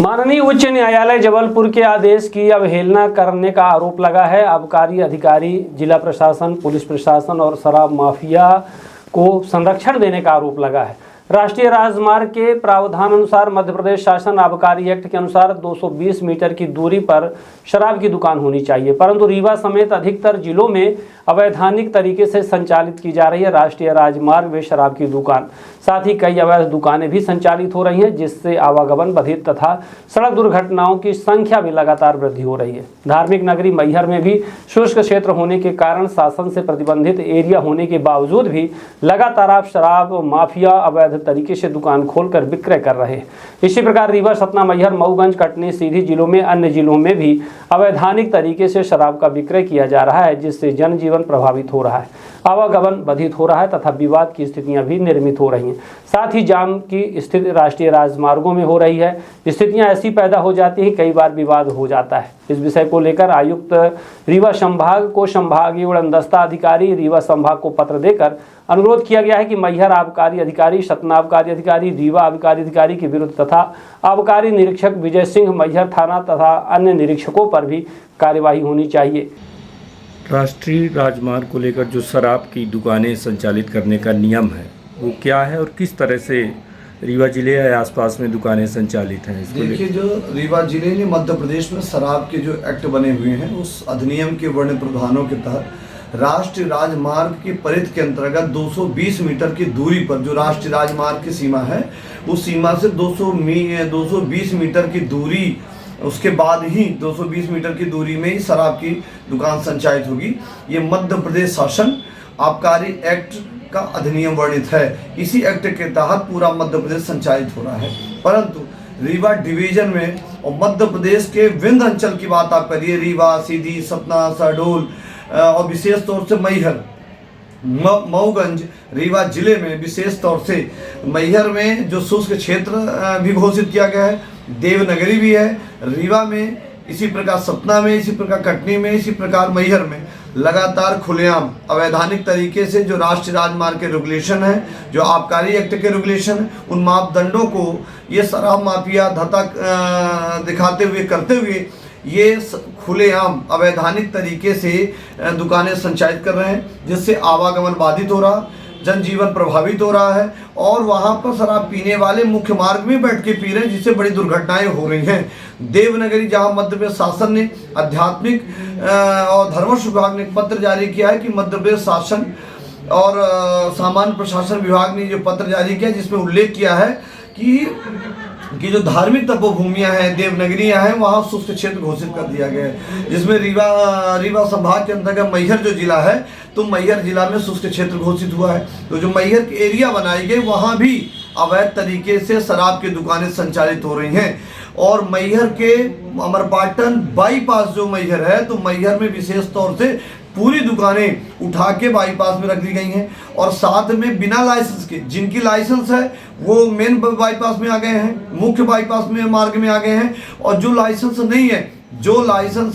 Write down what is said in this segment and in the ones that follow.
माननीय उच्च न्यायालय जबलपुर के आदेश की अवहेलना करने का आरोप लगा है। आबकारी अधिकारी, जिला प्रशासन, पुलिस प्रशासन और शराब माफिया को संरक्षण देने का आरोप लगा है। राष्ट्रीय राजमार्ग के प्रावधान अनुसार मध्य प्रदेश शासन आबकारी एक्ट के अनुसार 220 मीटर की दूरी पर शराब की दुकान होनी चाहिए, परंतु रीवा समेत अधिकतर जिलों में अवैधानिक तरीके से संचालित की जा रही है राष्ट्रीय राजमार्ग में शराब की दुकान। साथ ही कई अवैध दुकानें भी संचालित हो रही हैं, जिससे आवागमन बाधित तथा सड़क दुर्घटनाओं की संख्या भी लगातार वृद्धि हो रही है। धार्मिक नगरी मैहर में भी शुष्क क्षेत्र होने के कारण शासन से प्रतिबंधित एरिया होने के बावजूद भी लगातार आप शराब माफिया अवैध तरीके से दुकान खोलकर विक्रय कर रहे हैं। इसी प्रकार रीवा, सतना, मैहर, मऊगंज, कटनी, सीधी जिलों में अन्य जिलों में भी अवैधानिक तरीके से शराब का विक्रय किया जा रहा है, जिससे जनजीवन प्रभावित हो रहा है, आवागमन बाधित हो रहा है तथा विवाद की स्थितियां भी निर्मित हो रही हैं। साथ ही जाम की स्थिति राष्ट्रीय राजमार्गों में हो रही है। स्थितियां ऐसी पैदा हो जाती हैं, कई बार विवाद हो जाता है। इस विषय को लेकर आयुक्त रीवा संभाग को संभागीय उड़नदस्ता अधिकारी रीवा संभाग को पत्र देकर अनुरोध किया गया है कि मैहर आबकारी अधिकारी, सतना आबकारी अधिकारी, रीवा आबकारी अधिकारी के विरुद्ध तथा आबकारी निरीक्षक विजय सिंह, मैहर थाना तथा अन्य निरीक्षकों पर भी कार्यवाही होनी चाहिए। राष्ट्रीय राजमार्ग को लेकर जो शराब की दुकानें संचालित करने का नियम है वो क्या है और किस तरह से रीवा जिले या आसपास में दुकानें संचालित हैं? देखिए, जो रीवा जिले ने मध्य प्रदेश में शराब के जो एक्ट बने हुए हैं उस अधिनियम के वर्णित प्रावधानों के तहत राष्ट्रीय राजमार्ग की परिधि के अंतर्गत 220 मीटर की दूरी पर जो राष्ट्रीय राजमार्ग की सीमा है उस सीमा से 220 मीटर की दूरी, उसके बाद ही 220 मीटर की दूरी में ही शराब की दुकान संचालित होगी। ये मध्य प्रदेश शासन आबकारी एक्ट का अधिनियम वर्णित है। इसी एक्ट के तहत पूरा मध्य प्रदेश संचालित हो रहा है, परंतु रीवा डिवीजन में और मध्य प्रदेश के विंध्य अंचल की बात आप करिए, रीवा, सीधी, सतना, शहडोल और विशेष तौर से मैहर, मऊगंज, रीवा जिले में विशेष तौर से मैहर में जो शुष्क क्षेत्र भी घोषित किया गया है, देवनगरी भी है, रीवा में, इसी प्रकार सतना में, इसी प्रकार कटनी में, इसी प्रकार मैहर में लगातार खुलेआम अवैधानिक तरीके से जो राष्ट्रीय राजमार्ग के रेगुलेशन है, जो आबकारी एक्ट के रेगुलेशन है, उन मापदंडों को ये शराब माफिया धता दिखाते हुए करते हुए ये खुलेआम अवैधानिक तरीके से दुकानें संचालित कर रहे हैं, जिससे आवागमन बाधित हो रहा, जनजीवन प्रभावित हो रहा है और वहाँ पर शराब पीने वाले मुख्य मार्ग में बैठ के पी रहे हैं, जिससे बड़ी दुर्घटनाएं हो रही हैं। देवनगरी, जहाँ मध्य प्रदेश शासन ने आध्यात्मिक और धर्मस्व विभाग ने एक पत्र जारी किया है कि मध्य प्रदेश शासन और सामान्य प्रशासन विभाग ने जो पत्र जारी किया जिसमें उल्लेख किया है कि जो धार्मिक तपोभूमियां हैं, देवनगरियां हैं, वहाँ शुष्क क्षेत्र घोषित कर दिया गया है, जिसमें रीवा संभाग के अंतर्गत मैहर जो जिला है तो मैहर जिला में शुष्क क्षेत्र घोषित हुआ है। तो जो मैहर के एरिया बनाई गई वहाँ भी अवैध तरीके से शराब की दुकानें संचालित हो रही हैं और मैहर के अमरपाटन बाईपास जो मैहर है तो मैहर में विशेष तौर से पूरी दुकानें उठा के बाईपास में रख दी गई हैं और साथ में बिना लाइसेंस के, जिनकी लाइसेंस है वो मेन बाईपास में आ गए हैं, मुख्य बाईपास में मार्ग में आ गए हैं, और जो लाइसेंस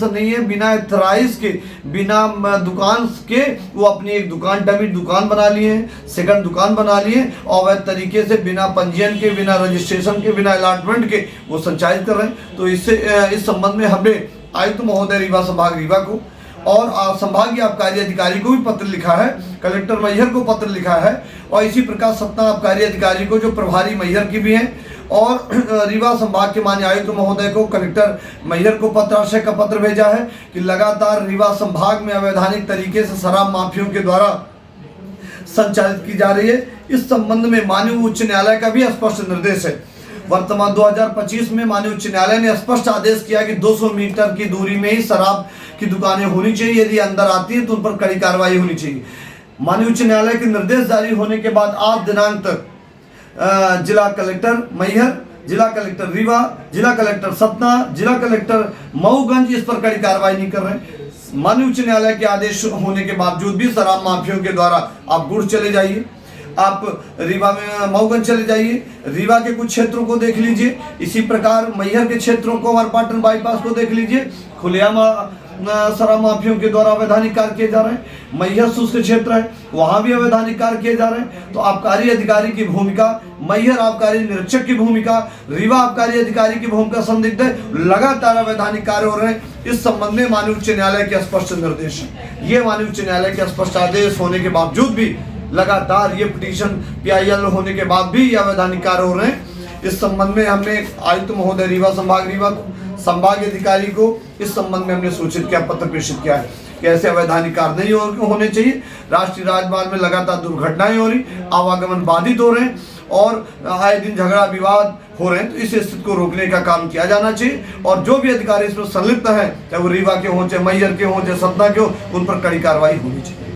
नहीं है बिना एथराइज के, बिना दुकान के, वो अपनी एक दुकान, डमी दुकान बना लिए हैं, सेकंड दुकान बना लिए, अवैध तरीके से बिना पंजीयन के, बिना रजिस्ट्रेशन के, बिना अलॉटमेंट के वो संचालित कर रहे हैं। तो इस संबंध में हमने आयुक्त महोदय रीवा संभाग रीवा को और संभागीय आबकारी अधिकारी को भी पत्र लिखा है, कलेक्टर मैहर को पत्र लिखा है और इसी प्रकार सतना आबकारी अधिकारी को जो प्रभारी मैहर की भी हैं और रीवा संभाग के माननीय आयुक्त महोदय को, कलेक्टर मैहर को पत्राशय का पत्र भेजा है कि लगातार रीवा संभाग में अवैधानिक तरीके से शराब माफियों के द्वारा संचालित की जा रही है। इस संबंध में माननीय उच्च न्यायालय का भी स्पष्ट निर्देश है। वर्तमान 2025 में माननीय उच्च न्यायालय ने स्पष्ट आदेश किया कि 200 मीटर की दूरी में ही शराब की दुकानें होनी चाहिए, यदि अंदर आती है तो उन पर कड़ी कार्रवाई होनी चाहिए। माननीय उच्च न्यायालय के निर्देश जारी होने के बाद आज दिनांक तक जिला कलेक्टर मैहर, जिला कलेक्टर रीवा, जिला कलेक्टर सतना, जिला कलेक्टर मऊगंज इस पर कड़ी कार्रवाई नहीं कर रहे। माननीय उच्च न्यायालय के आदेश होने के बावजूद भी शराब माफियों के द्वारा आप गुड़ चले जाइए, आप रीवा में मऊगंज चले जाइए, रीवा के कुछ क्षेत्रों को देख लीजिए, इसी प्रकार मैहर के क्षेत्रों को, अमरपाटन बाईपास को देख लीजिए, खुलेआम शराब माफियों के द्वारा अवैधानिक कार्य किए जा रहे हैं। मैहर शुष्क क्षेत्र है, वहां भी अवैधानिक कार्य किए जा रहे हैं। तो आबकारी अधिकारी की भूमिका, मैहर आबकारी निरीक्षक की भूमिका, रीवा आबकारी अधिकारी की भूमिका संदिग्ध है। लगातार अवैधानिक कार्य हो रहे हैं। इस संबंध में माननीय उच्च न्यायालय के स्पष्ट निर्देश है। ये माननीय उच्च न्यायालय के स्पष्ट आदेश होने के बावजूद भी लगातार ये पिटीशन PIL होने के बाद भी ये अवैधानिक कार्य हो रहे हैं। इस संबंध में हमने आयुक्त महोदय रीवा को, संभागीय अधिकारी को इस संबंध में हमने सूचित किया, पत्र प्रेषित किया है कि ऐसे अवैधानिक कार्य नहीं होने चाहिए। राष्ट्रीय राजमार्ग में लगातार दुर्घटनाएं हो रही, आवागमन बाधित हो रहे हैं और आए दिन झगड़ा विवाद हो रहे हैं। तो इस स्थिति को रोकने का काम किया जाना चाहिए और जो भी अधिकारी इसमें संलिप्त है, चाहे वो रीवा के हों, चाहे मैहर के हों, चाहे सतना के हों, उन पर कड़ी कार्रवाई होनी चाहिए।